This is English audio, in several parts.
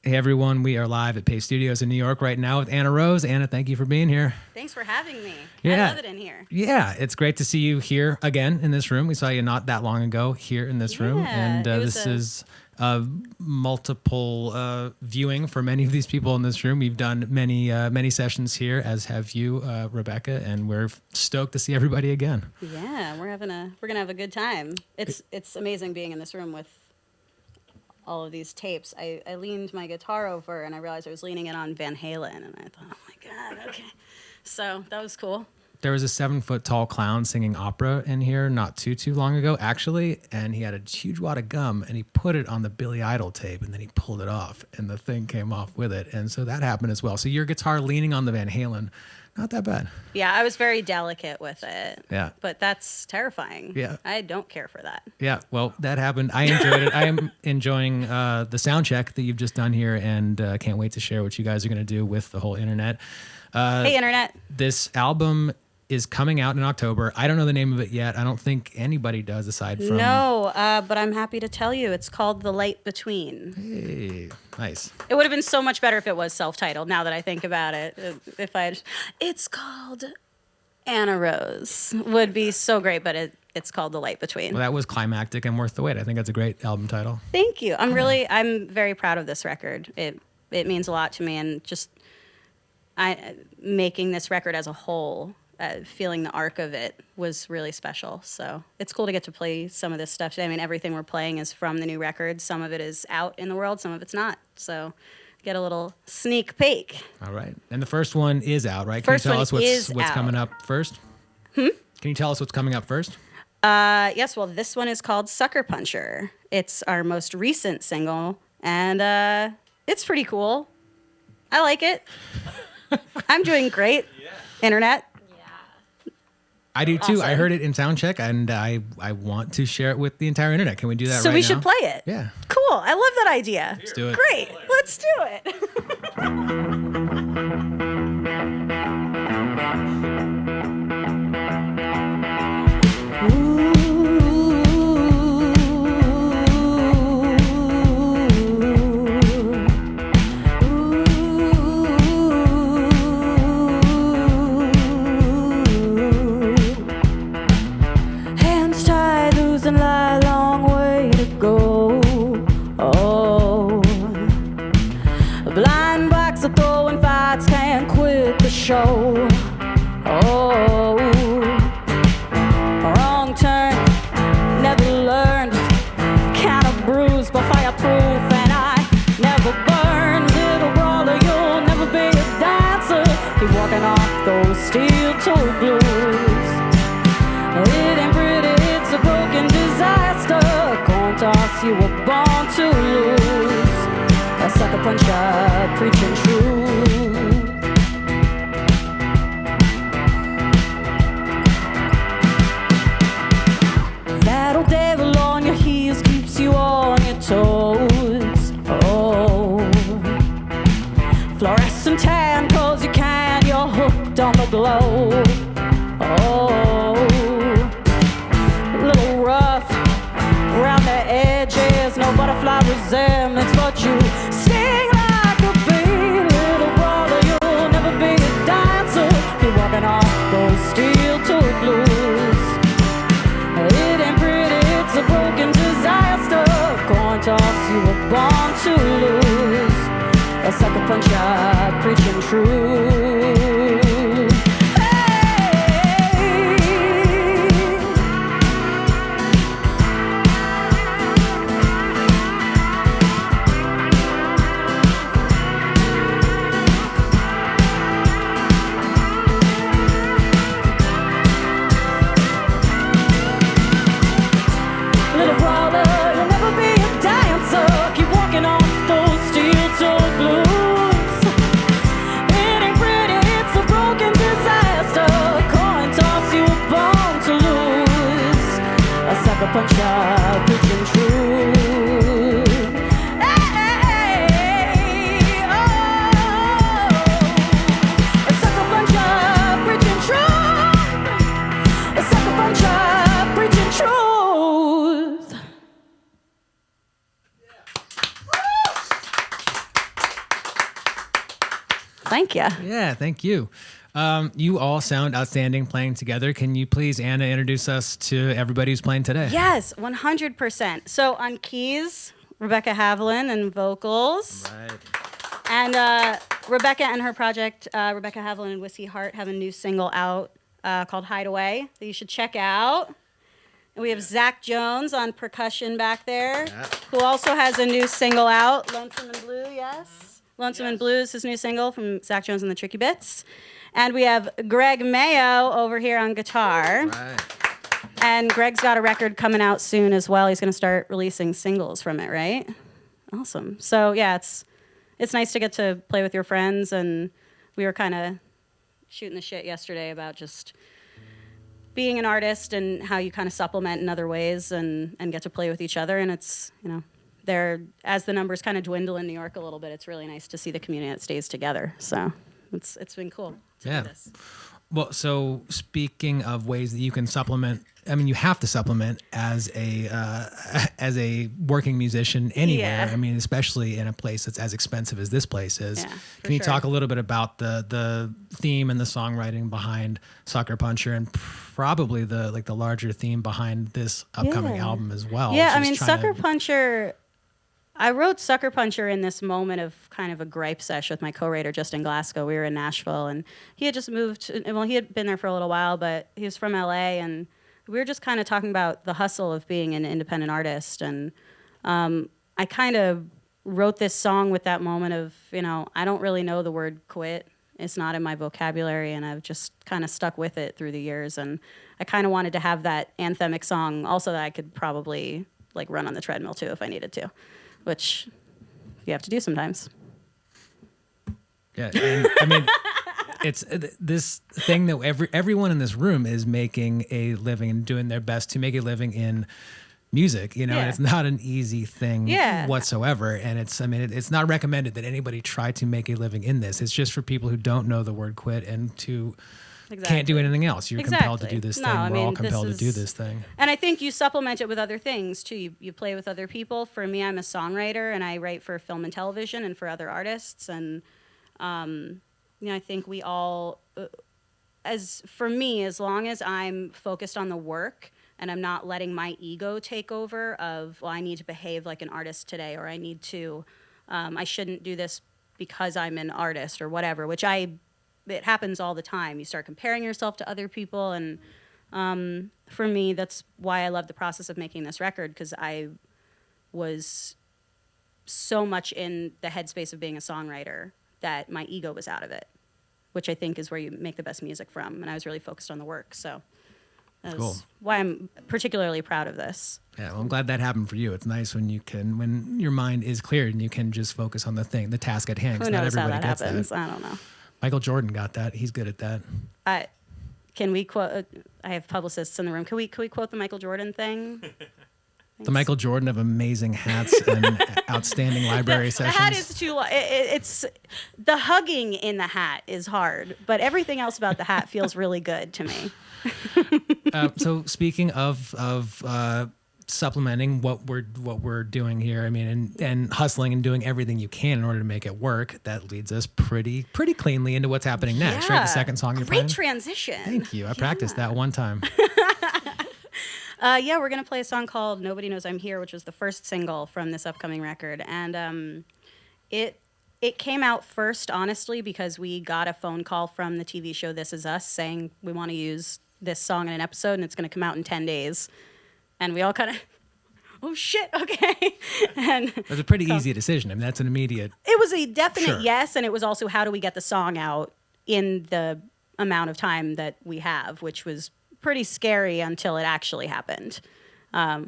Hey everyone, we are live at Paste Studios in New York right now with Anna Rose. Anna, thank you for being here. Thanks for having me. Yeah. I love it in here. Yeah, it's great to see you here again in this room. We saw you not that long ago here in this room, and this is multiple viewing for many of these people in this room. We've done many sessions here, as have you, Rebecca, and we're stoked to see everybody again. Yeah, we're gonna have a good time. It's amazing being in this room with all of these tapes. I leaned my guitar over and I realized I was leaning it on Van Halen, and I thought, oh my God, okay. So that was cool. There was a 7-foot-tall clown singing opera in here not too long ago, actually, and he had a huge wad of gum, and he put it on the Billy Idol tape, and then he pulled it off, and the thing came off with it, and so that happened as well. So your guitar leaning on the Van Halen, not that bad. Yeah, I was very delicate with it. Yeah. But that's terrifying. Yeah. I don't care for that. Yeah, well, that happened. I enjoyed it. I am enjoying the sound check that you've just done here, and can't wait to share what you guys are going to do with the whole internet. Hey, Internet. This album is coming out in October. I don't know the name of it yet. I don't think anybody does aside from... No, but I'm happy to tell you it's called The Light Between. Hey, nice. It would have been so much better if it was self-titled, now that I think about it. If it's called Anna Rose. Would be so great, but it's called The Light Between. Well, that was climactic and worth the wait. I think that's a great album title. Thank you. I'm very proud of this record. It means a lot to me, and just making this record as a whole, feeling the arc of it was really special. So it's cool to get to play some of this stuff today. I mean, everything we're playing is from the new record. Some of it is out in the world, some of it's not. So get a little sneak peek. All right. And the first one is out, right? First Can you tell one us is what's out. coming up first? Can you tell us what's coming up first? Yes, well, this one is called Sucker Puncher. It's our most recent single, and it's pretty cool. I like it. I'm doing great. Yeah. Internet. I do too. Awesome. I heard it in soundcheck, and I want to share it with the entire internet. Can we do that right now? So we should play it. Yeah. Cool. I love that idea. Let's do it. Great. Let's do it. Hands tied, losing light, long way to go. Oh, blind backs are throwing fights, can't quit the show. Oh, wrong turn, never learned. Kind of bruised but fireproof, and I never burned. Little brawler, you'll never be a dancer. Keep walking off those steel-toed blues. It ain't pretty, it's a broken disaster. Coin toss, you were born to lose. A sucker puncher, preaching truth. That old devil on your heels keeps you on your toes. Oh, fluorescent tan, cause you can, you're hooked on the glow. Oh, little rough around the edges, no butterfly resemblance, but you sting like a bee. Little brother, you'll never be a dancer. You're walking off those steel-toed blues. It ain't pretty, it's a broken disaster. Coin toss, you were born to lose. A sucker puncher, preaching truth. Little brother, you'll never be a dancer. Keep walking off those steel-toed blues. It ain't pretty, it's a broken disaster. Coin toss, you were born to lose. A sucker puncher, preaching truth. Hey, oh, a sucker puncher, preaching truth. A sucker puncher, preaching truth. Thank you. Yeah, thank you. You all sound outstanding playing together. Can you please, Anna, introduce us to everybody who's playing today? Yes, 100%. So on keys, Rebecca Haviland and vocals. Right. And Rebecca and her project, Rebecca Haviland and Whiskey Heart, have a new single out called Hideaway that you should check out. And we have Zach Jones on percussion back there, who also has a new single out, Lonesome and Blue, yes? Lonesome and Blue is his new single from Zach Jones and the Tricky Bits. And we have Greg Mayo over here on guitar. Right. And Greg's got a record coming out soon as well. He's going to start releasing singles from it, right? Awesome. So, yeah, it's nice to get to play with your friends. And we were kind of shooting the shit yesterday about just being an artist and how you kind of supplement in other ways and get to play with each other. And it's, as the numbers kind of dwindle in New York a little bit, it's really nice to see the community that stays together. So it's been cool to do this. Well, so speaking of ways that you can supplement, I mean, you have to supplement as a working musician anywhere. Yeah. I mean, especially in a place that's as expensive as this place is. Yeah, Can you sure. talk a little bit about the theme and the songwriting behind Sucker Puncher, and probably the larger theme behind this upcoming Yeah. album as well? Yeah, I Just mean, trying Sucker to- Puncher, I wrote Sucker Puncher in this moment of kind of a gripe sesh with my co-writer, Justin Glasgow. We were in Nashville, and he had just moved. Well, he had been there for a little while, but he was from LA, and we were just kind of talking about the hustle of being an independent artist. And I kind of wrote this song with that moment of, I don't really know the word quit. It's not in my vocabulary, and I've just kind of stuck with it through the years. And I kind of wanted to have that anthemic song also that I could probably run on the treadmill too if I needed to, which you have to do sometimes. Yeah, and I mean, it's this thing that everyone in this room is making a living and doing their best to make a living in music, and Yeah. it's not an easy thing Yeah. whatsoever. And it's not recommended that anybody try to make a living in this. It's just for people who don't know the word quit and can't do anything else. You're compelled to do this thing. We're all compelled to do this thing. And I think you supplement it with other things too. You play with other people. For me, I'm a songwriter, and I write for film and television and for other artists. And I think we all, for me, as long as I'm focused on the work and I'm not letting my ego take over of, well, I need to behave like an artist today, or I need to, I shouldn't do this because I'm an artist or whatever, which it happens all the time. You start comparing yourself to other people. And for me, that's why I love the process of making this record, because I was so much in the headspace of being a songwriter that my ego was out of it, which I think is where you make the best music from. And I was really focused on the work. So that's Cool. why I'm particularly proud of this. Yeah, well, I'm glad that happened for you. It's nice when your mind is cleared and you can just focus on the task at hand. 'Cause Who not knows how everybody that gets happens? that. I don't know. Michael Jordan got that. He's good at that. Can we quote? I have publicists in the room. Can we quote the Michael Jordan thing? The Michael Jordan of amazing hats and outstanding library sessions. The hat is too long. It's the hugging in the hat is hard, but everything else about the hat feels really good to me. So speaking of supplementing what we're doing here, I mean, and hustling and doing everything you can in order to make it work, that leads us pretty cleanly into what's happening next. Right, the second song you're playing. Great transition. Thank you. I practiced that one time. Yeah, we're gonna play a song called "Nobody Knows I'm Here," which was the first single from this upcoming record, and it came out first, honestly, because we got a phone call from the TV show This Is Us saying we want to use this song in an episode, and it's gonna come out in 10 days, and we all kind of, oh shit, okay, and It was a pretty easy decision. I mean, that's an immediate. it was a definite Sure. yes, and it was also how do we get the song out in the amount of time that we have, which was pretty scary until it actually happened. I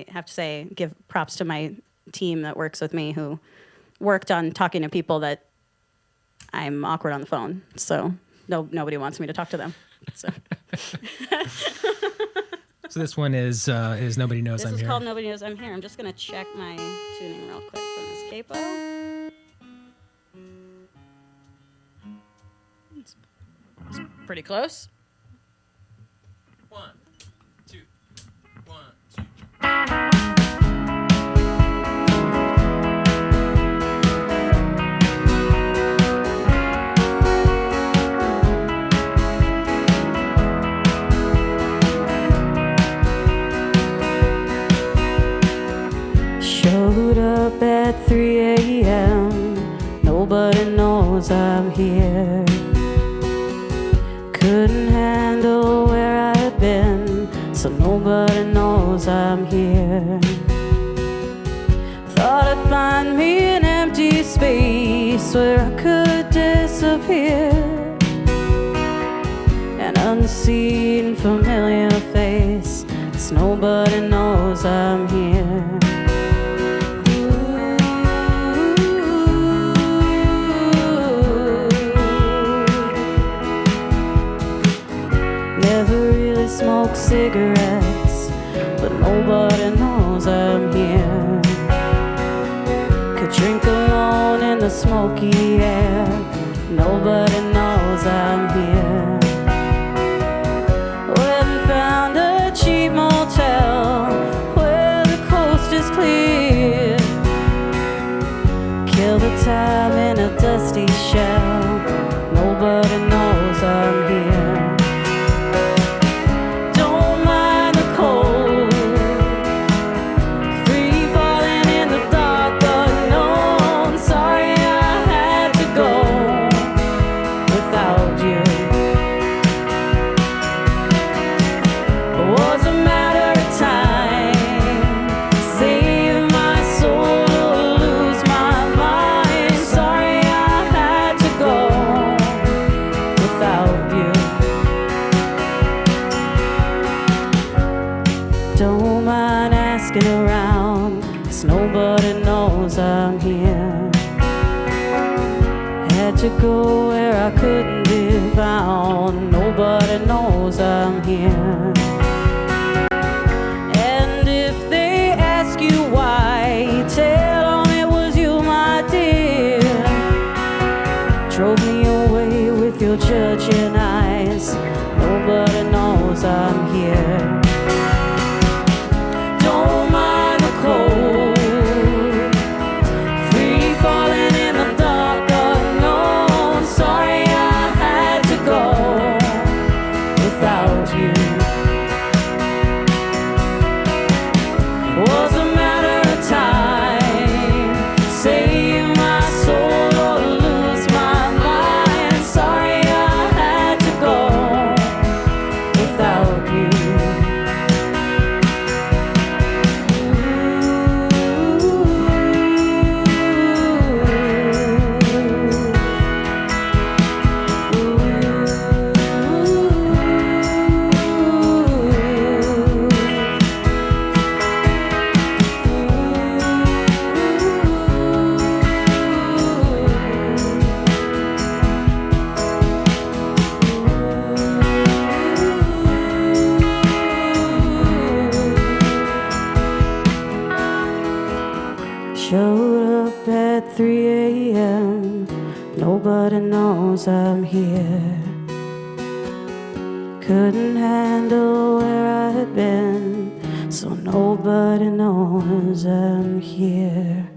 have to say, give props to my team that works with me who worked on talking to people that I'm awkward on the phone. So nobody wants me to talk to them. So So this one is Nobody Knows this I'm is Here. called Nobody Knows I'm Here. I'm just gonna check my tuning real quick from this capo. It's pretty close. 1, 2, 1, 2. Showed up at 3 a.m. Nobody knows I'm here. Couldn't handle where I've been, so nobody knows I'm here. Thought I'd find me an empty space where I could disappear. An unseen familiar face, 'cause nobody knows I'm here. Never really smoked cigarettes, but nobody knows I'm here. Could drink alone in the smoky air, nobody knows I'm here. Went and found a cheap motel where the coast is clear. Kill the time in a dusty shell, nobody knows I'm here. Don't mind asking around, 'cause nobody knows I'm here. Had to go where I couldn't be found, nobody knows I'm here. And if they ask you why, tell them it was you, my dear. Drove me away with your judging eyes, nobody knows I'm here. Showed up at 3 a.m. Nobody knows I'm here. Couldn't handle where I had been, so nobody knows I'm here.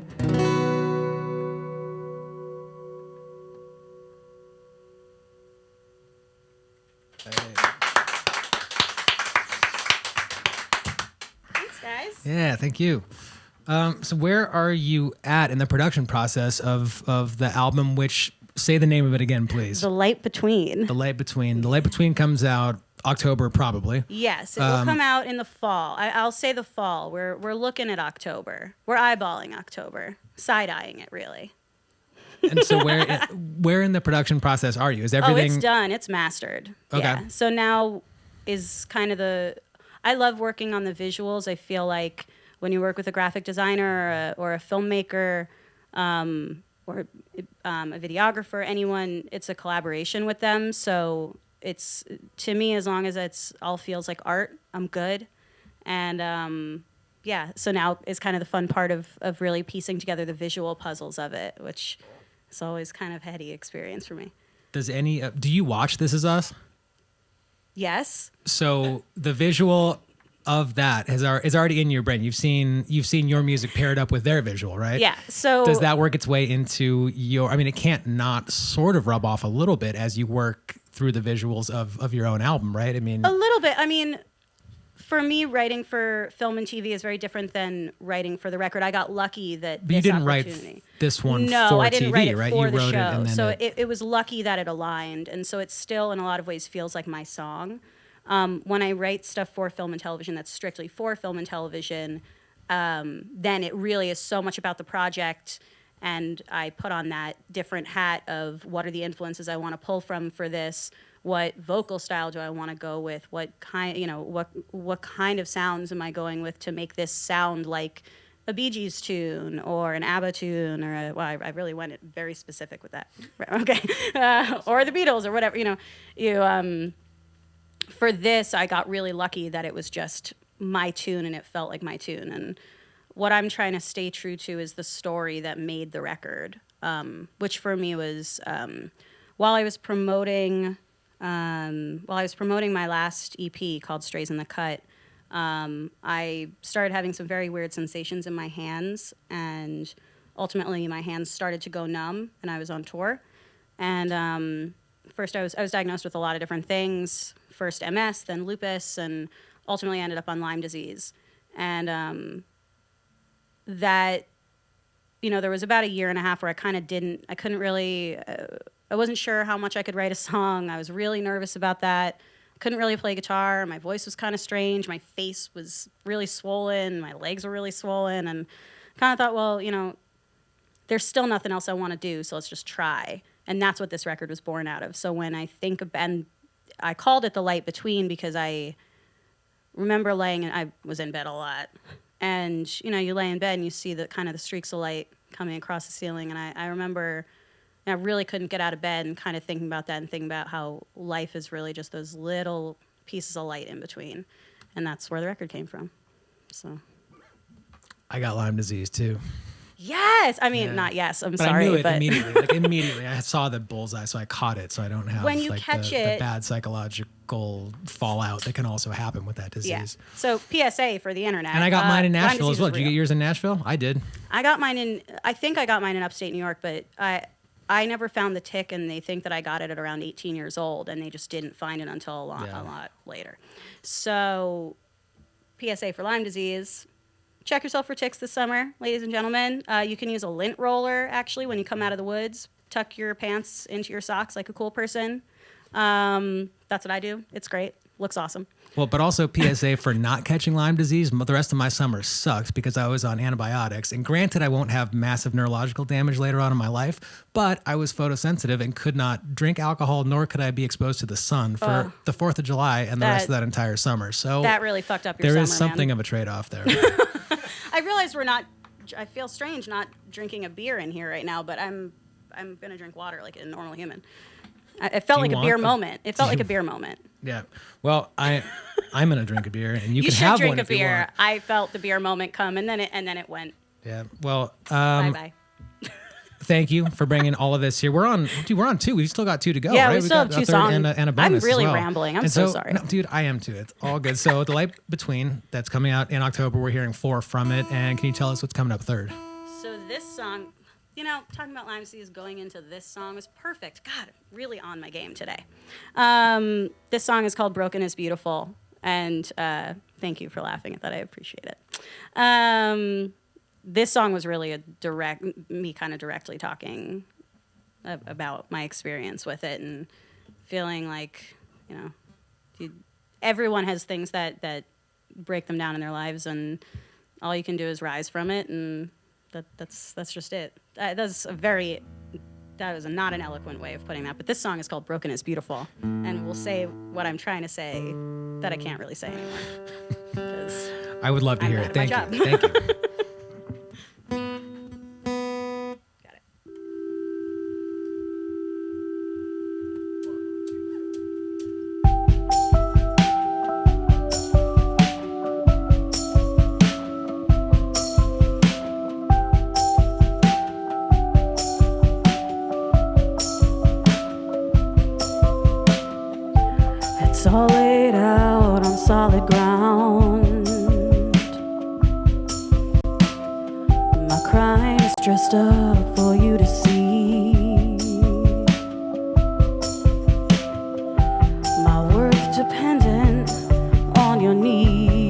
Thanks, guys. Yeah, thank you. So where are you at in the production process of the album, which, say the name of it again, please. The Light Between. The Light Between. The Light Between comes out October, probably. Yes, it will come out in the fall. I'll say the fall. We're looking at October. We're eyeballing October. Side-eyeing it, really. And so where in the production process are you? Is everything... Oh, it's done. It's mastered. Okay. Yeah. So now is kind of I love working on the visuals. I feel like when you work with a graphic designer or a filmmaker or a videographer, anyone, it's a collaboration with them. So it's, to me, as long as it's all feels like art, I'm good. And yeah, so now is kind of the fun part of really piecing together the visual puzzles of it, which is always kind of a heady experience for me. Do you watch This Is Us? Yes. So the visual of that is already in your brain. You've seen your music paired up with their visual, right? Yeah. So does that work its way into your? I mean, it can't not sort of rub off a little bit as you work through the visuals of your own album, right? I mean, a little bit. I mean, For me, writing for film and TV is very different than writing for the record. I got lucky that But you this didn't write opportunity. this one No, for I didn't TV, write it right? for You the wrote show. it and then So it was lucky that it aligned. And so it still, in a lot of ways, feels like my song. When I write stuff for film and television that's strictly for film and television, then it really is so much about the project. And I put on that different hat of what are the influences I want to pull from for this? What vocal style do I want to go with? What kind, what kind of sounds am I going with to make this sound like a Bee Gees tune or an ABBA tune or I really went it very specific with that. Okay, or the Beatles or whatever. For this, I got really lucky that it was just my tune and it felt like my tune. And what I'm trying to stay true to is the story that made the record, which for me was while I was promoting my last EP called Strays in the Cut, I started having some very weird sensations in my hands, and ultimately my hands started to go numb, and I was on tour. And first I was diagnosed with a lot of different things, first MS, then lupus, and ultimately ended up on Lyme disease. And that, there was about a year and a half where I wasn't sure how much I could write a song. I was really nervous about that. Couldn't really play guitar. My voice was kind of strange. My face was really swollen. My legs were really swollen. And kind of thought, well, there's still nothing else I want to do, so let's just try. And that's what this record was born out of. So when I think of, and I called it The Light Between because I remember I was in bed a lot. And, you lay in bed and you see the kind of the streaks of light coming across the ceiling. And I remember I really couldn't get out of bed and kind of thinking about that and thinking about how life is really just those little pieces of light in between. And that's where the record came from. So I got Lyme disease too. Yes. I mean, not yes. I'm But sorry. I knew it but immediately. I saw the bullseye, so I caught it. So I don't have when you catch the it, bad psychological fallout that can also happen with that disease. Yeah. So PSA for the internet. And I got mine in Lyme Nashville disease as well. is Did you real. get yours in Nashville? I did. I think I got mine in upstate New York, but I never found the tick, and they think that I got it at around 18 years old, and they just didn't find it until a lot later. So, PSA for Lyme disease. Check yourself for ticks this summer, ladies and gentlemen. You can use a lint roller, actually, when you come out of the woods. Tuck your pants into your socks like a cool person. That's what I do. It's great. Looks awesome. Well, but also PSA for not catching Lyme disease. The rest of my summer sucks because I was on antibiotics. And granted, I won't have massive neurological damage later on in my life, but I was photosensitive and could not drink alcohol, nor could I be exposed to the sun for the 4th of July and the rest of that entire summer. So that really fucked up your summer, There is something man. of a trade-off there. I realize I feel strange not drinking a beer in here right now, but I'm going to drink water like a normal human. It felt like a beer moment. It felt like a beer moment. Yeah. Well, I'm gonna drink a beer, and you can should have drink one a if you beer. want. I felt the beer moment come, and then it went. Yeah. Well, Bye bye. thank you for bringing all of this here. We're on 2. We've still got 2 to go. Yeah, right? we still have got 2 a third songs. and a bonus. I'm as really well. rambling. I'm And so sorry. No, dude, I am too. It's all good. So The Light Between, that's coming out in October. We're hearing 4 from it. And can you tell us what's coming up third? So this song, talking about Lyme disease going into this song was perfect. God, really on my game today. This song is called Broken is Beautiful. And thank you for laughing at that. I appreciate it. This song was really me kind of directly talking about my experience with it and feeling like, everyone has things that break them down in their lives, and all you can do is rise from it, and that's just it. That was not an eloquent way of putting that, but this song is called Broken is Beautiful, and we'll say what I'm trying to say that I can't really say anymore. I would love to hear it. Thank you. Thank you. Got it. It's all laid out on solid ground. My crime's dressed up for you to see. My worth dependent on your needs.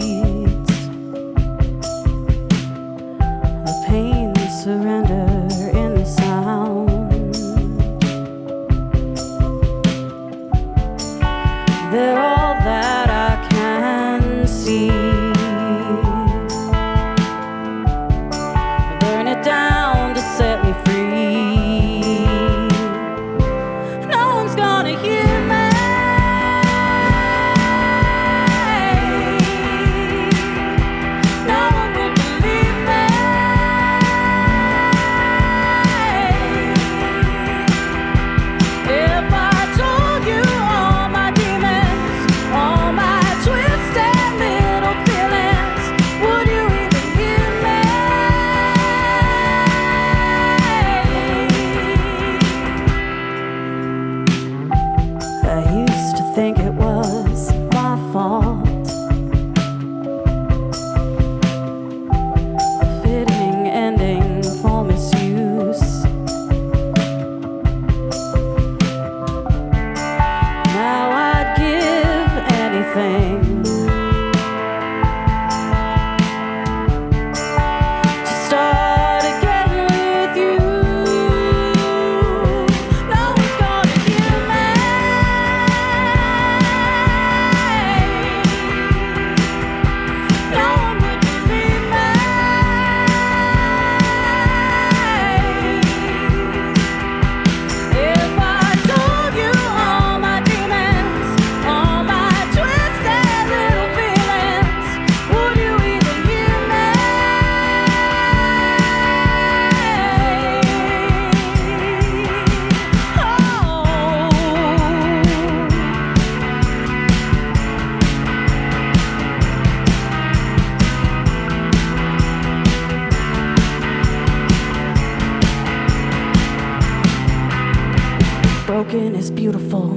Broken is beautiful,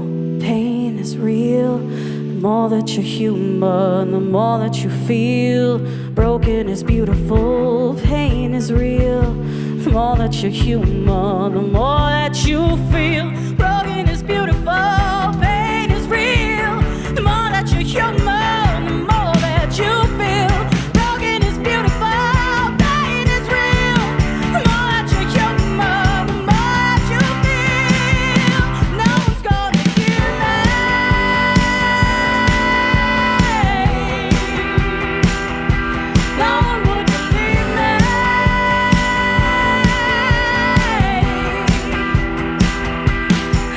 pain is real. The more that you're human, the more that you feel. Broken is beautiful, pain is real. The more that you're human, the more that you feel. Broken is beautiful, pain is real. The more that you're human, the more that you feel. Broken is beautiful, pain is real. The more that you're human, the more that you feel. No one's gonna hear me. No one would believe me.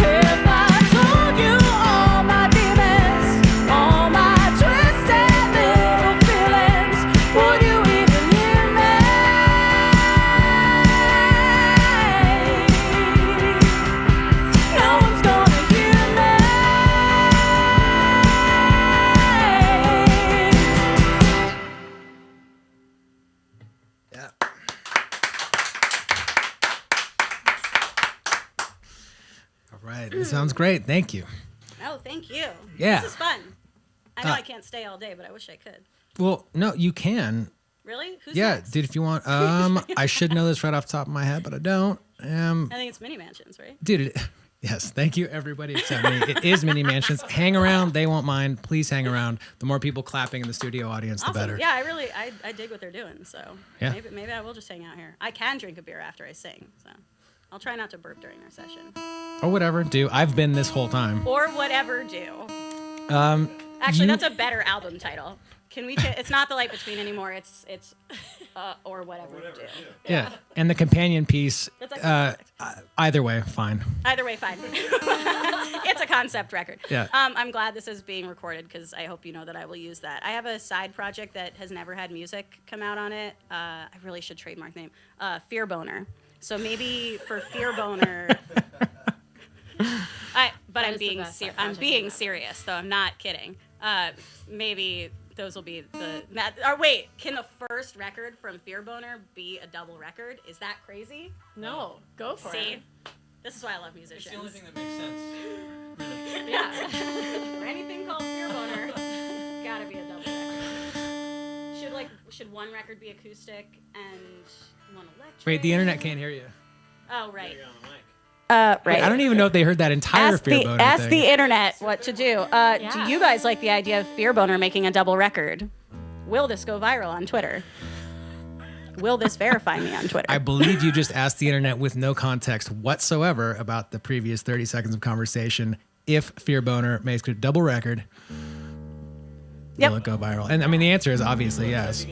If I told you all my demons, all my twisted little feelings, would you even hear me? No one's gonna hear me. Yeah. All right. That sounds great. Thank you. Oh, thank you. Yeah. This is fun. I know I can't stay all day, but I wish I could. Well, no, you can. Really? Who's Yeah, next? dude, if you want. I should know this right off the top of my head, but I don't. I think it's Mini Mansions, right? Dude, yes, thank you everybody except me. It is Mini Mansions. Hang around. They won't mind. Please hang around. The more people clapping in the studio audience, the Awesome. better. Yeah, I dig what they're doing. So Yeah. maybe I will just hang out here. I can drink a beer after I sing, so I'll try not to burp during our session. Or whatever. Do. I've been this whole time. Or whatever do. Actually, that's a better album title. Can we? It's not The Light Between anymore. It's or whatever do. Yeah. And the companion piece, That's actually perfect. either way, fine. Either way, fine. It's a concept record. Yeah. I'm glad this is being recorded because I hope you know that I will use that. I have a side project that has never had music come out on it. I really should trademark the name. Fear Boner. So maybe for Fear Boner. I'm being serious, though. I'm not kidding. Maybe those will be wait, can the first record from Fear Boner be a double record? Is that crazy? No, go for it. See? This is why I love musicians. that makes sense. Really. Yeah. For anything called Fear Boner, gotta be a double record. Should one record be acoustic and one electric? Wait, the internet can't hear you. Oh, right. Right. Wait, I don't even know if they heard that entire Fear Boner ask thing. the internet what to do. Do you guys like the idea of Fear Boner making a double record? Will this go viral on Twitter? Will this verify me on Twitter? I believe you just asked the internet with no context whatsoever about the previous 30 seconds of conversation. If Fear Boner makes a double record, will it go viral? And I mean, the answer is obviously yes.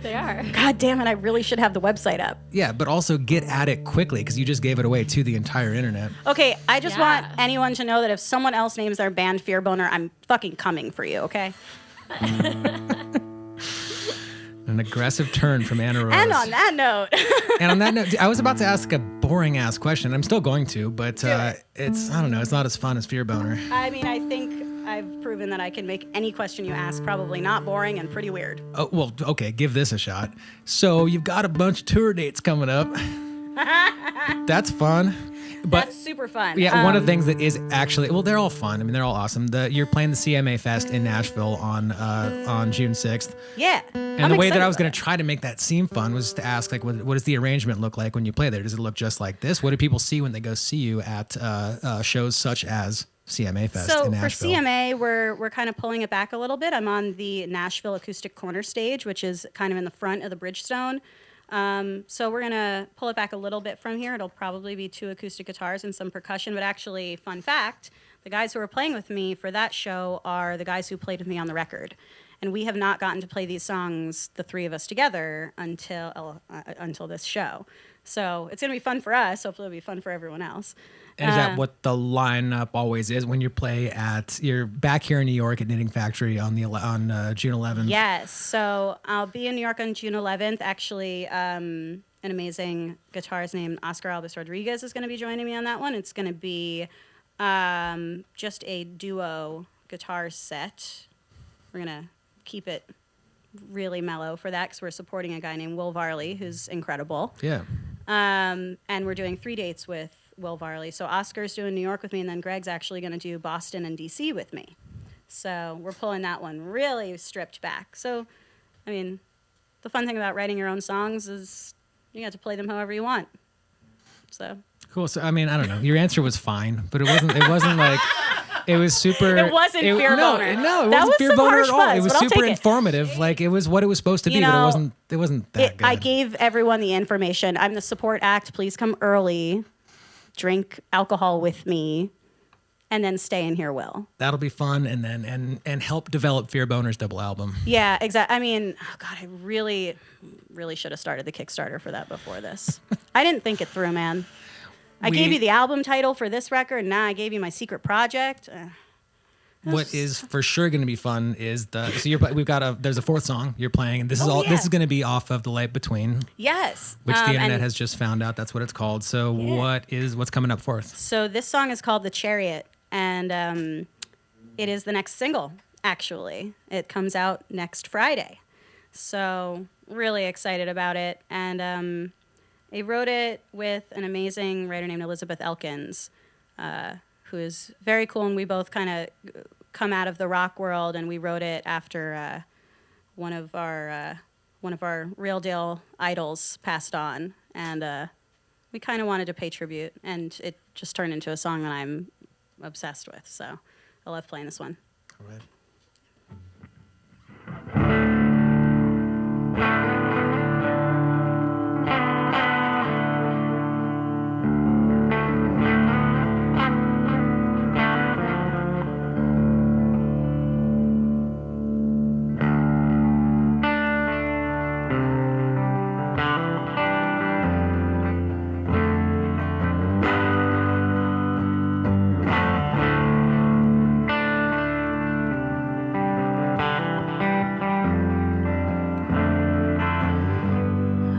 They are. God damn it, I really should have the website up. Yeah, but also get at it quickly because you just gave it away to the entire internet. Okay, I just Yeah. want anyone to know that if someone else names their band Fear Boner, I'm fucking coming for you, okay? An aggressive turn from Anna Rose. And on that note, And on that note, I was about to ask a boring ass question. I'm still going to, but it's I don't know. It's not as fun as Fear Boner. I mean, I think I've proven that I can make any question you ask probably not boring and pretty weird. Oh, well, okay, give this a shot. So you've got a bunch of tour dates coming up. That's fun. But That's super fun. yeah, one of the things that is actually, well, they're all fun. I mean, they're all awesome. You're playing the CMA Fest in Nashville on June 6th. Yeah. And the way that I was going to try to make that seem fun was to ask, like, what does the arrangement look like when you play there? Does it look just like this? What do people see when they go see you at shows such as CMA Fest So in for Nashville? CMA, we're kind of pulling it back a little bit. I'm on the Nashville Acoustic Corner stage, which is kind of in the front of the Bridgestone. So we're going to pull it back a little bit from here. It'll probably be 2 acoustic guitars and some percussion. But actually, fun fact, the guys who are playing with me for that show are the guys who played with me on the record. And we have not gotten to play these songs, the 3 of us together, until this show. So it's going to be fun for us. Hopefully it'll be fun for everyone else. And is that what the lineup always is when you play you're back here in New York at Knitting Factory on June 11th? Yes. So I'll be in New York on June 11th. Actually, an amazing guitarist named Oscar Albus Rodriguez is going to be joining me on that one. It's going to be just a duo guitar set. We're going to keep it really mellow for that because we're supporting a guy named Will Varley, who's incredible. Yeah. And we're doing 3 dates with Will Varley. So Oscar's doing New York with me, and then Greg's actually going to do Boston and DC with me. So we're pulling that one really stripped back. So, I mean, the fun thing about writing your own songs is you get to play them however you want. So cool. So I mean, I don't know. Your answer was fine, but it wasn't like it was super. It wasn't fear boner. No, it That wasn't was fear some boner harsh at all. buzz, It was but I'll super take it. informative. Like it was what it was supposed to be, You but know, it wasn't that good. I gave everyone the information. I'm the support act. Please come early, drink alcohol with me, and then stay in here, Will. That'll be fun, and then and help develop Fear Boner's double album. Yeah, exactly. I mean, oh God, I really should have started the Kickstarter for that before this. I didn't think it through, man. I gave you the album title for this record, and now I gave you my secret project. What is for sure going to be fun is there's a fourth song you're playing, and this is going to be off of The Light Between, Yes. which the internet has just found out that's what it's called. So what's coming up fourth? So this song is called The Chariot, and it is the next single, actually. It comes out next Friday. So really excited about it. And I wrote it with an amazing writer named Elizabeth Elkins, who is very cool, and we both kind of come out of the rock world, and we wrote it after one of our real deal idols passed on, and we kind of wanted to pay tribute, and it just turned into a song that I'm obsessed with. So I love playing this one. All right.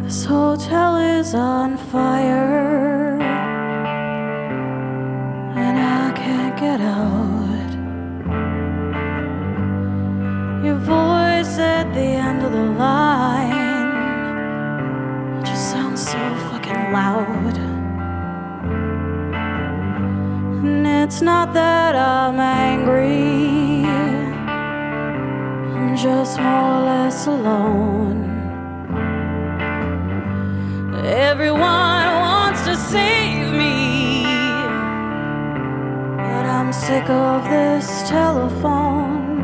This hotel is on fire, and I can't get out. Your voice at the end of the line, it just sounds so fucking loud. And it's not that I'm angry, I'm just more or less alone. Everyone wants to save me, but I'm sick of this telephone.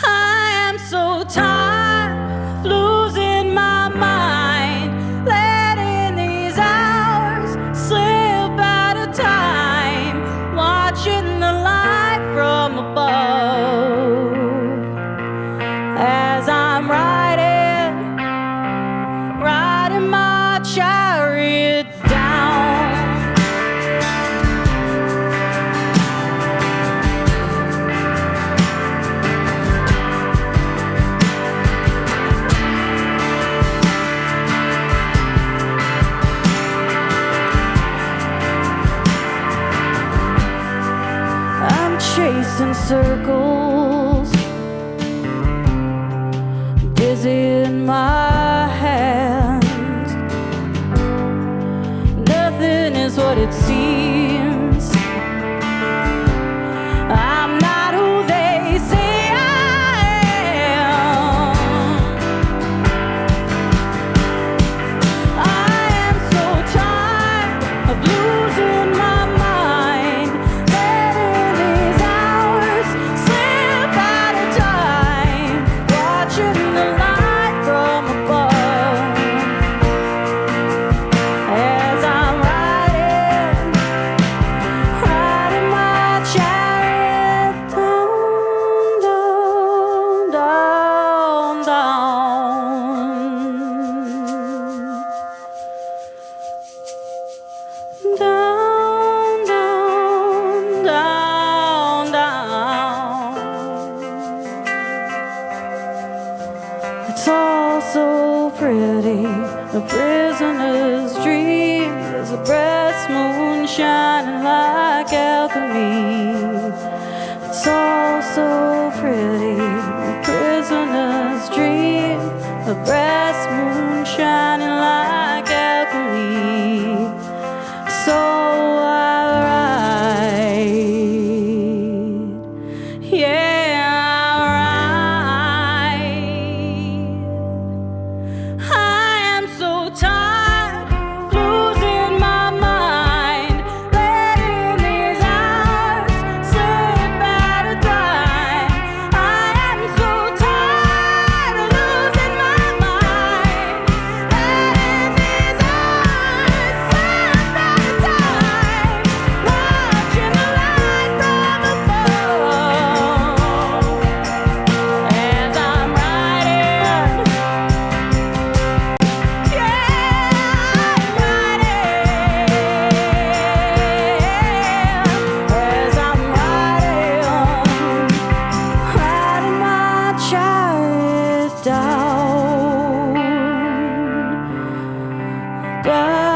I am so tired of losing my mind, letting these hours slip out of time, watching the light from above. As I'm riding my chariot down. I'm chasing circles, dizzy in my hands. Nothing is what it seems. I'm not who they say I am. I am so tired of losing my mind, letting these hours slip out of time, watching the light from above. As I'm riding my chariot down, down, down, down. Down, down, down, down. It's all so pretty, a prisoner's dream. There's a brass moon shining like alchemy. It's all so pretty, a prisoner's dream, a brass moon shining down, down.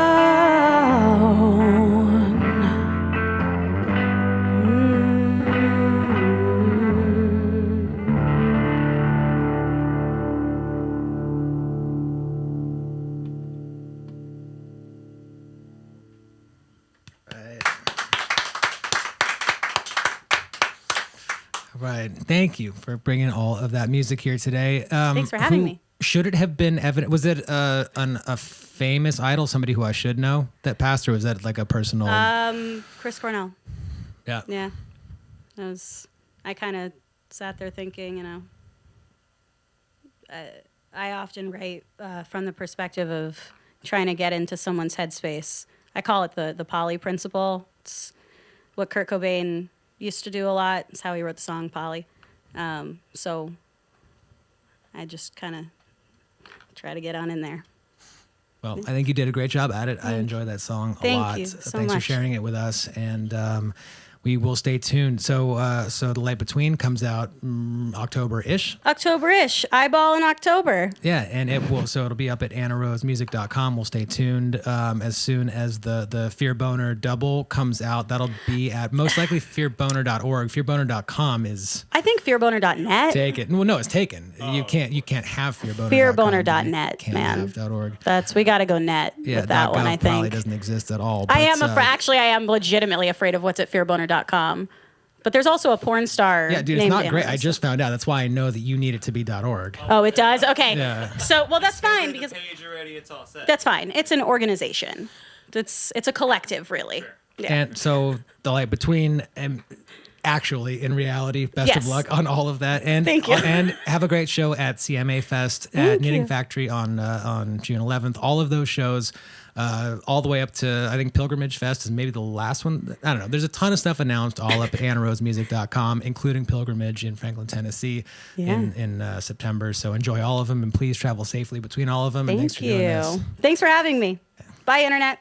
Right. Thank you for bringing all of that music here today. Thanks for having me. Should it have been evident? Was it a famous idol, somebody who I should know that passed, or was that like a personal? Chris Cornell. Yeah. Yeah. I kind of sat there thinking, you know, I often write from the perspective of trying to get into someone's headspace. I call it the Polly principle. It's what Kurt Cobain used to do a lot. It's how he wrote the song Polly. So I just kind of try to get on in there. Well, I think you did a great job at it. I enjoy that song a lot. Thank you so Thanks for much. sharing it with us, and we will stay tuned. So, The Light Between comes out October-ish. October-ish. Eyeball in October. Yeah, and it'll be up at AnnaRoseMusic.com. We'll stay tuned as soon as the Fear Boner double comes out. That'll be at most likely fearboner.org. Fearboner.com is I think fearboner.net. taken. Well, no, it's taken. You can't have fearboner.com. Fearboner.net, Can't man. have .org. We got to go net Yeah, with that one, .gov I probably think. doesn't exist at all. I am but, actually, I am legitimately afraid of what's at fearboner.com. But there's also a porn star. Yeah, dude, it's named not Anna great. I Rose. just found out. That's why I know that you need it to be .org. Oh, it does? Okay. Yeah. So, well, that's fine because Page already, it's all set. that's fine. It's an organization. It's a collective, really. Sure. Yeah. And so The Light Between, and actually, in reality, best of Yes. luck on all of that. And Thank you. And have a great show at CMA Fest at Thank Knitting you. Factory on June 11th. All of those shows, all the way up to, I think, Pilgrimage Fest is maybe the last one. I don't know. There's a ton of stuff announced all up at AnnaRoseMusic.com, including Pilgrimage in Franklin, Tennessee in September. So enjoy all of them, and please travel safely between all of them. And thanks Thank for doing you. this. Thanks for having me. Bye, Internet.